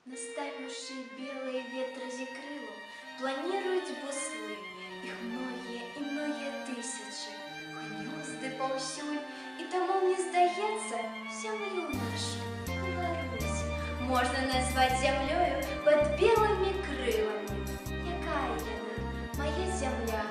Наставившие белые ветры крыло, планируют буслы. Их многие и многие тысячи, гнезды повсюдь, и тому мне здається, землю нашу, Беларусь, можно назвать землею под белыми крылами. Якая яна, моя земля,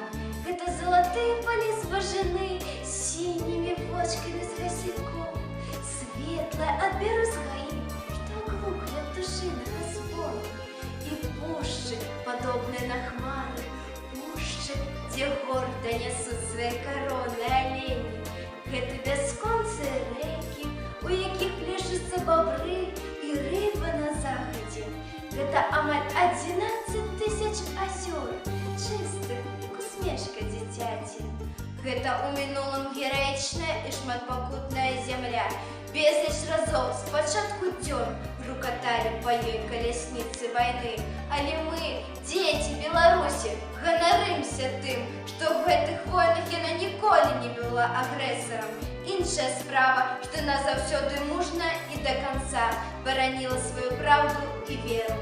это золотые поля збожены, синими почками с косяком, светлая от берез гаи, что оглухнет душиных звон, и пущи, подобные на хмары, пущи, где гордо несут свои короны олени, это бесконцые реки, у яких плещутся бобры и рыба на заходе. Это амаль 11 тысяч озер, чистых, як усмешка дитяти. Это у минулом героичная и шматпокутная земля. Безліч разов спочатку дён рукотали по ёй колесницы войны. Але мы, дети Беларусі, ганарымся тым, што ў гэтых войнах яна ніколі не была агрэсарам. Іншая справа, што яна заўсёды мужна і до конца бараніла сваю праўду і веру.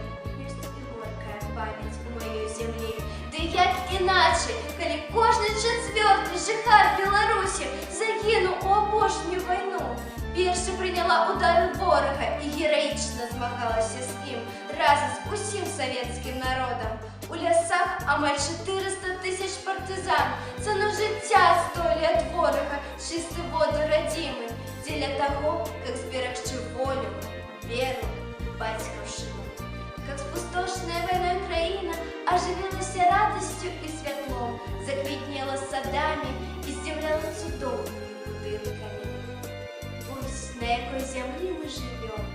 Ёсць і горкая памяць у маёй зямлі. Ды як іначай, калі кожны чацвёрты жыхар Беларусі загінуў у апошнюю вайну. Перша прыняла удары ворага і гераічна змагалася з ім разам з усім савецкім народам. У лясах амаль 400 тысяч партызан цану жыцця стоілі ад ворага чысты воды радзімы дзеля таго, как зберагчы волю, веру, бацькаўшчыну. Как спустошенная войной краіна оживилася радостью и светлом, заквітнела садами и здзіўляла цудоўнымі будынками. Ось на якой землі мы живем,